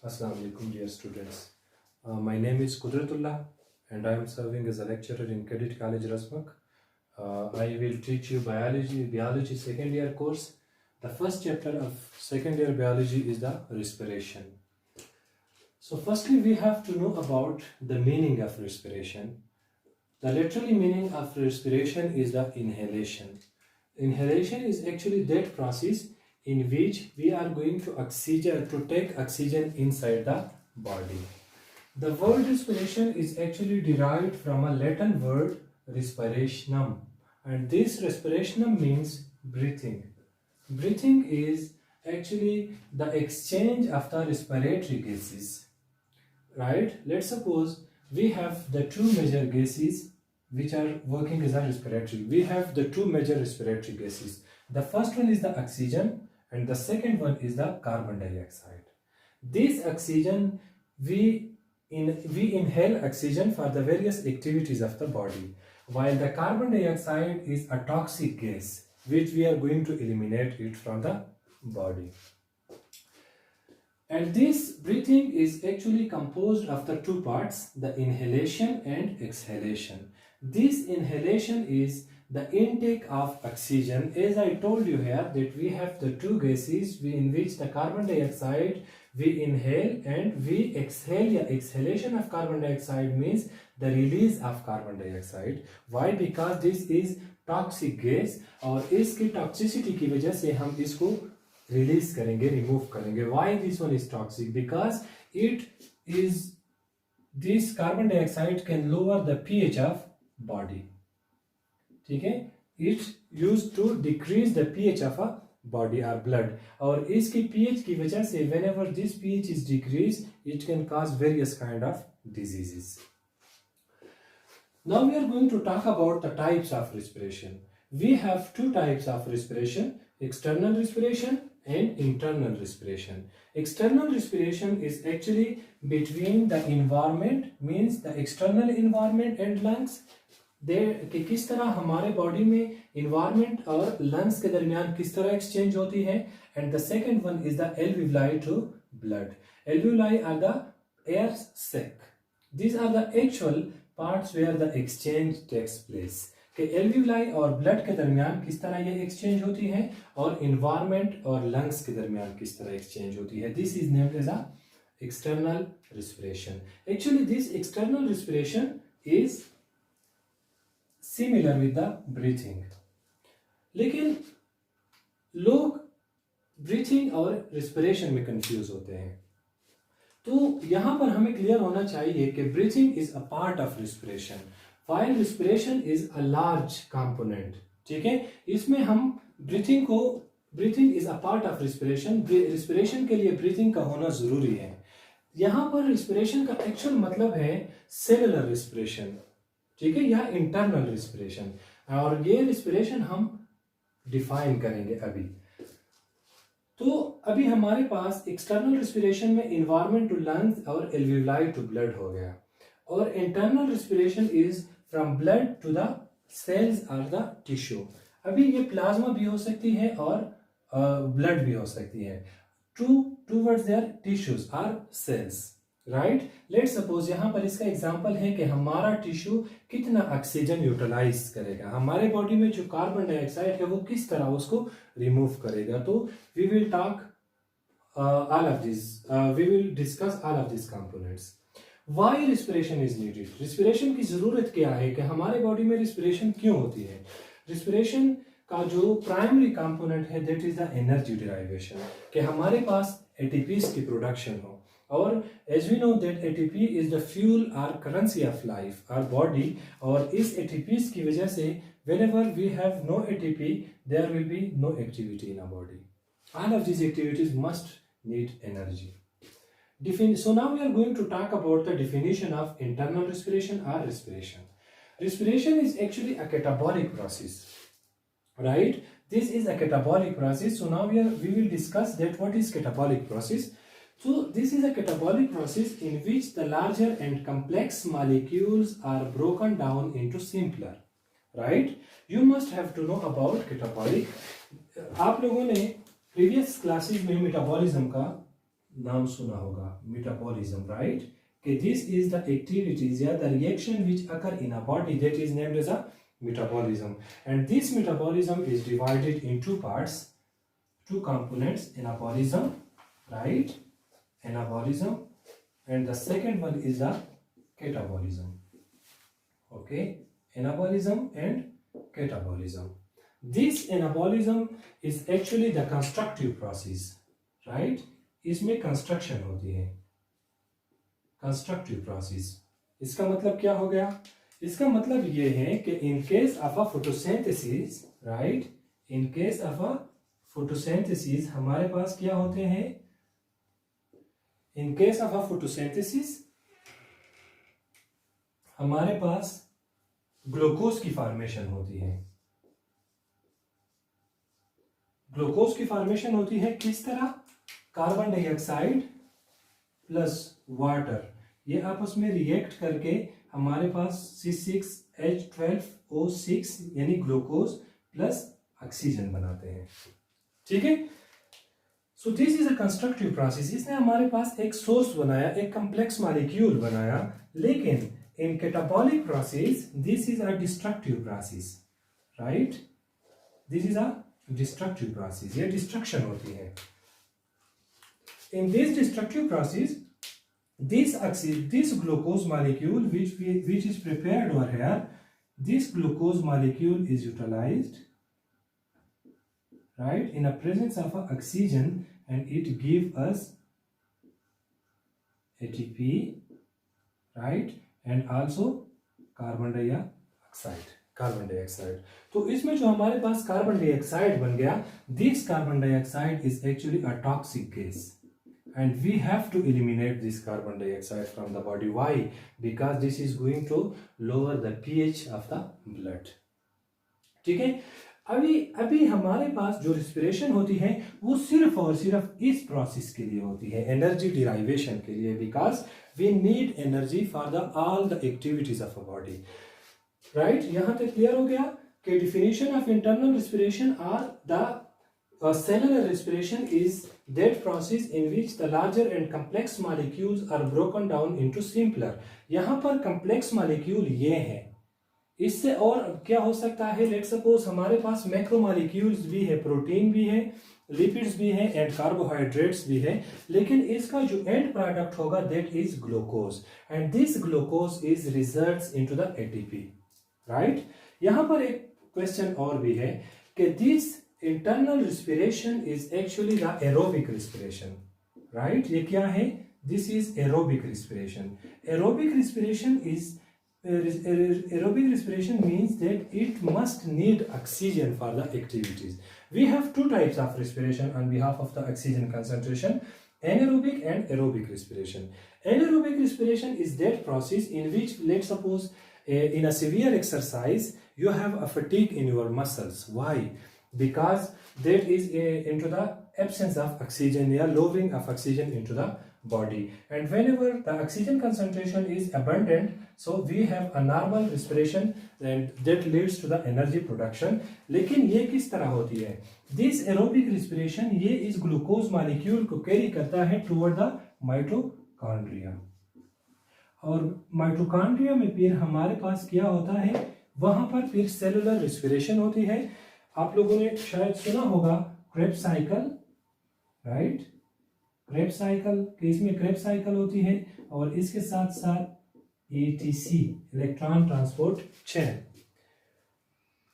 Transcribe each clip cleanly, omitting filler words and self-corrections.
Assalamu alaikum, dear students. My name is Kudratullah and I am serving as a lecturer in Cadet College Rasmak. I will teach you biology second year course. The first chapter of second year biology is the respiration. So firstly we have to know about the meaning of respiration. The literal meaning of respiration is the inhalation. Inhalation is actually that process in which we are going to take oxygen inside the body. The word respiration is actually derived from a Latin word respirationum, and this respirationum means breathing. Breathing is actually the exchange of the respiratory gases. Right? Let's suppose we have the two major gases which are working as a respiratory. We have the two major respiratory gases. The first one is the oxygen and the second one is the carbon dioxide. This oxygen, we inhale oxygen for the various activities of the body, while the carbon dioxide is a toxic gas which we are going to eliminate it from the body. And this breathing is actually composed of the two parts, the inhalation and exhalation. This inhalation is the intake of oxygen. As I told you here that we have the two gases in which the carbon dioxide we inhale and we exhale. Yeah, exhalation of carbon dioxide means the release of carbon dioxide. Why? Because this is toxic gas और इसकी toxicity की वजह से हम इसको release करेंगे, remove करेंगे. Why this one is toxic? Because this carbon dioxide can lower the pH of body. ठीक है, it's used to decrease the pH of a body or blood. और इसकी pH की वजह से whenever this pH is decreased, it can cause various kind of diseases. Now we are going to talk about the types of respiration. We have two types of respiration: external respiration and internal respiration. External respiration is actually between the environment, means the external environment and lungs. कि किस तरह हमारे body में environment और lungs के दरमियान किस तरह exchange होती है. And the second one is the alveoli to blood. Alveoli are the air sac. These are the actual parts where the exchange takes place. कि एल्वियोलाई और ब्लड के दरमियान किस तरह ये एक्सचेंज होती है और इन्वायरमेंट और लंग्स के दरमियान किस तरह एक्सचेंज होती है. This is named as a external respiration. Actually this external respiration is similar with the breathing. लेकिन लोग ब्रीथिंग और रिस्पिरेशन में कंफ्यूज होते हैं. तो यहां पर हमें क्लियर होना चाहिए कि breathing is a part of respiration while respiration is a large component. ठीक है, इसमें हम breathing is a part of respiration. respiration के लिए breathing का होना जरूरी है. यहाँ पर respiration का actual मतलब है cellular respiration, ठीक है, या internal respiration. और ये respiration हम define करेंगे अभी. तो अभी हमारे पास external respiration में environment to lungs और alveoli to blood हो गया, और internal respiration is from blood to the cells or the tissue. अभी ये प्लाज्मा भी हो सकती है और ब्लड भी हो सकती है. towards their tissues or cells, right? Let's suppose यहाँ पर इसका एग्जांपल है कि हमारा टिश्यू कितना ऑक्सीजन यूटिलाइज करेगा, हमारे बॉडी में जो कार्बन डाइऑक्साइड है वो किस तरह उसको रिमूव करेगा. तो we will talk all of these, we will discuss all of these components. Why respiration is needed. Respiration की जरूरत क्या है, कि हमारे बॉडी में रिस्पिरेशन क्यों होती है. रिस्पिरेशन का जो प्राइमरी कंपोनेंट है that is the energy derivation, कि हमारे पास एटीपीज की प्रोडक्शन हो. और as we know that ATP is the fuel और currency of life our body. और इस एटीपीज की वजह से whenever we have no ATP there will be no activity in our body. All of these activities must need energy. So now we are going to talk about the definition of internal respiration or respiration. Respiration is actually a catabolic process, right? This is a catabolic process. So now we will discuss that what is catabolic process. So this is a catabolic process in which the larger and complex molecules are broken down into simpler, right? You must have to know about catabolic. आप लोगों ने previous classes में metabolism का नाम सुना होगा, metabolism, right, कि this is the activities या the reaction which occur in a body that is named as a metabolism, and this metabolism is divided in two parts, two components, anabolism, right, anabolism, and the second one is the catabolism. Okay, anabolism and catabolism. This anabolism is actually the constructive process, right, इसमें construction होती है, constructive process. इसका मतलब क्या हो गया? इसका मतलब ये है कि in case of a photosynthesis, right, in case of a photosynthesis हमारे पास क्या होते हैं? In case of a photosynthesis हमारे पास ग्लूकोज की फॉर्मेशन होती है। ग्लूकोज की फॉर्मेशन होती है किस तरह? कार्बन डाइऑक्साइड प्लस वाटर, ये आपस में रिएक्ट करके हमारे पास C6H12O6 यानी ग्लूकोज प्लस ऑक्सीजन बनाते हैं। ठीक है, so this is a constructive process. इसने हमारे पास एक सोर्स बनाया, एक कॉम्प्लेक्स मॉलिक्यूल बनाया, लेकिन in catabolic process this is a destructive process, right, this is a destructive process, ये डिस्ट्रक्शन होती है। In this destructive process this glucose molecule which is prepared over here, this glucose molecule is utilized, right, in the presence of oxygen, and it give us ATP, right, and also carbon dioxide, तो इसमें जो हमारे पास carbon dioxide बन गया, this carbon dioxide is actually a toxic gas, and we have to eliminate this carbon dioxide from the body. Why? Because this is going to lower the pH of the blood. ठीक है, अभी हमारे पास जो respiration होती है वो सिर्फ और सिर्फ इस प्रोसेस के लिए होती है, एनर्जी डिराइवेशन के लिए, because we need energy for the all the activities of a body, right. यहां तक क्लियर हो गया कि definition of internal respiration are the cellular respiration is that process in which the larger and complex molecules are broken down into simpler. यहाँ पर complex molecule ये है, इससे और क्या हो सकता है? लेट्स सपोज हमारे पास मैक्रो मॉलिक्यूल्स भी है, प्रोटीन भी है, लिपिड्स भी है एंड कार्बोहाइड्रेट्स भी है, लेकिन इसका जो एंड प्रोडक्ट होगा that is glucose, and this glucose is results into the ATP, right. यहाँ पर एक क्वेश्चन और भी है कि this internal respiration is actually the aerobic respiration, right, ये क्या है? This is aerobic respiration. Aerobic respiration means that it must need oxygen for the activities. We have two types of respiration on behalf of the oxygen concentration, anaerobic and aerobic respiration. Anaerobic respiration is that process in which, let's suppose in a severe exercise you have a fatigue in your muscles. Why? Because that is into the absence of oxygen, या lowering of oxygen into the body, and whenever the oxygen concentration is abundant, so we have a normal respiration and that leads to the energy production. लेकिन ये किस तरह होती है? This aerobic respiration ये इस glucose molecule को carry करता है टुवर्ड द माइटोकॉन्ड्रिया, और माइटोकॉन्ड्रिया में फिर हमारे पास क्या होता है? वहां पर फिर सेलुलर रिस्पिरेशन होती है। आप लोगों ने शायद सुना होगा Krebs cycle, right, Krebs cycle, इसमें क्रेब्स साइकिल होती है और इसके साथ साथ एटीसी, इलेक्ट्रॉन ट्रांसपोर्ट चेन।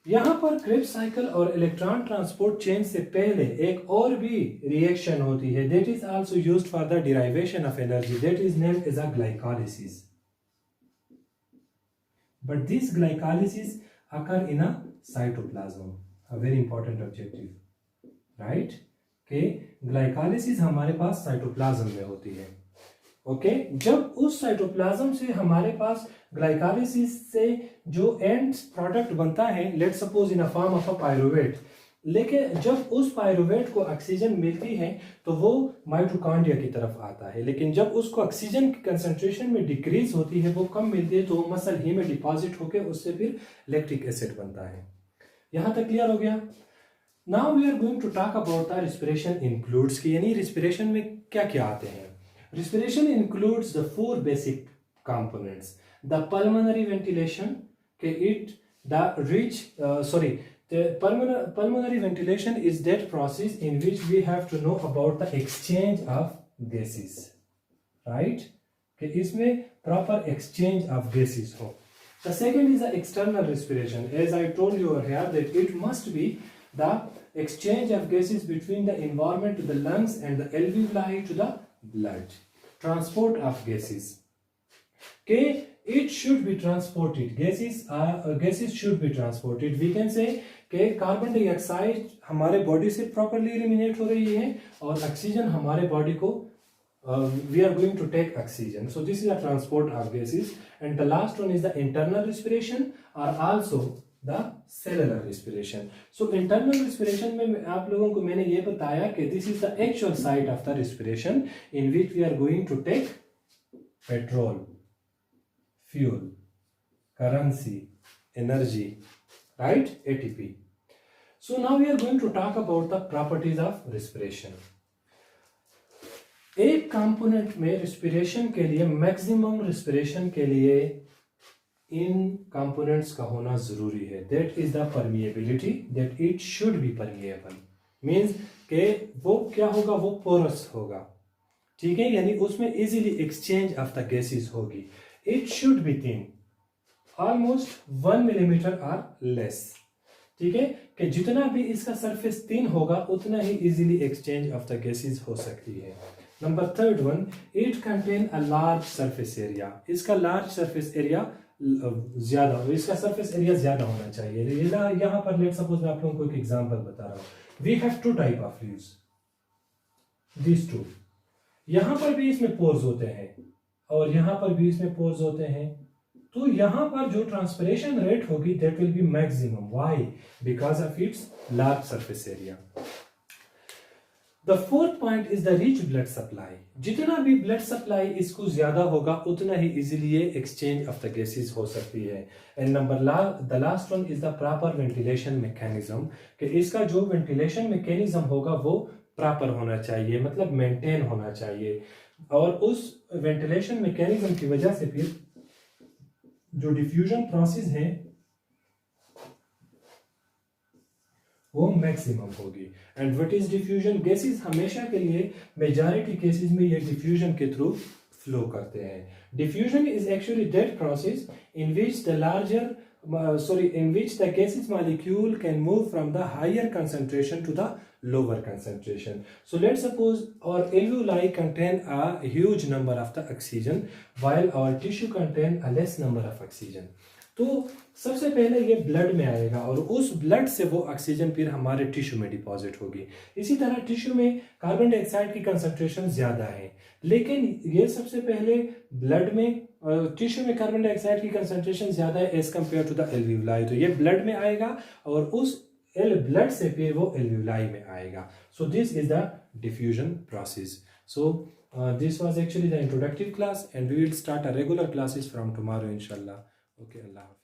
यहां पर क्रेब्स साइकिल और इलेक्ट्रॉन ट्रांसपोर्ट चेन से पहले एक और भी रिएक्शन होती है, that is also used for the derivation of energy, that is named as a glycolysis, but this glycolysis occur in a cytoplasm, a very important objective, right, कि glycolysis हमारे पास साइटोप्लाज्म में होती है। ओके, जब उस साइटोप्लाज्म से हमारे पास ग्लाइकोलिसिस से जो एंड प्रोडक्ट बनता है, let's suppose in a form of a pyruvate, लेकिन जब उस पायरुवेट को ऑक्सीजन मिलती है तो वो माइटोकॉन्ड्रिया की तरफ आता है, लेकिन जब उसको ऑक्सीजन की कंसंट्रेशन में डिक्रीज होती है, वो कम मिलती है, तो वो मसल ही में डिपॉजिट होकर उससे फिर लैक्टिक एसिड बनता है। यहां तक क्लियर हो गया? Now we are going to talk about the respiration in fluids की, यानी रिस्पिरेशन में क्या क्या आते हैं? Respiration includes the four basic components. The pulmonary ventilation, pulmonary ventilation is that process in which we have to know about the exchange of gases, right? कि इसमें proper exchange of gases हो. The second is the external respiration. As I told you over here that it must be the exchange of gases between the environment to the lungs and the alveoli to the blood. Transport of gases. Okay, it should be transported. Gases should be transported. We can say कि carbon dioxide हमारे body से properly eliminate हो रही है और oxygen हमारे body को we are going to take oxygen. So this is the transport of gases. And the last one is the internal respiration or also the cellular respiration. So internal respiration में आप लोगों को मैंने ये बताया कि this is the actual site of the respiration in which we are going to take petrol, fuel, currency, energy, right? ATP. So now we are going to talk about the properties of respiration. एक component में respiration के लिए maximum respiration के लिए इन components का होना जरूरी है. That is the permeability, that it should B permeable. Means के वो क्या होगा, वो पोरस होगा. ठीक है, यानी उसमें easily exchange of the gases होगी. It should be thin, almost 1 millimetre और लेस. ठीक है, कि जितना भी इसका सरफेस थिन होगा उतना ही easily exchange of the gases हो सकती है. Number third one, it contain a large surface area. इसका लार्ज सरफेस एरिया ज्यादा, इसका सरफेस एरिया ज्यादा होना चाहिए. यहाँ पर लेट सपोज मैं आप लोगों को एक एग्जांपल बता रहा हूँ. We have two type of leaves, this two. यहाँ पर भी इसमें पोर्स होते हैं और यहाँ पर भी इसमें पोर्स होते हैं. तो यहाँ पर जो ट्रांसपिरेशन रेट होगी that will be maximum. Why? Because of its large surface area. The fourth point is the rich blood supply. जितना भी ब्लड सप्लाई इसको ज्यादा होगा उतना ही इजीली ये एक्सचेंज ऑफ द गैसेस हो सकती है. And the last one is the proper ventilation mechanism. कि इसका जो वेंटिलेशन मैकेनिज्म होगा वो प्रॉपर होना चाहिए, मतलब मेंटेन होना चाहिए. और उस वेंटिलेशन मैकेनिज्म की वजह से फिर जो डिफ्यूजन प्रोसेस है वो मैक्सिमम होगी. And what is diffusion? Gases हमेशा के लिए मेजॉरिटी केसेस में ये डिफ्यूजन के थ्रू फ्लो करते हैं. Diffusion is actually that process in which the gaseous molecule can move from the higher concentration to the lower concentration. So let's suppose our alveoli contain a huge number of the oxygen while our tissue contain a less number of oxygen. तो सबसे पहले ये blood में आएगा और उस blood से वो ऑक्सीजन फिर हमारे टिश्यू में डिपॉजिट होगी. इसी तरह टिश्यू में कार्बन डाइऑक्साइड की कंसंट्रेशन ज्यादा है, लेकिन ये सबसे पहले ब्लड में टिश्यू में कार्बन डाइऑक्साइड की कंसंट्रेशन ज्यादा है as compare to the alveoli. तो ये ब्लड में आएगा और उस ब्लड से फिर वो एल्वियोलाई में आएगा. So this is the diffusion process. So this was actually the introductory class and we will start a regular classes from tomorrow inshallah. Okay, Allah Hafiz.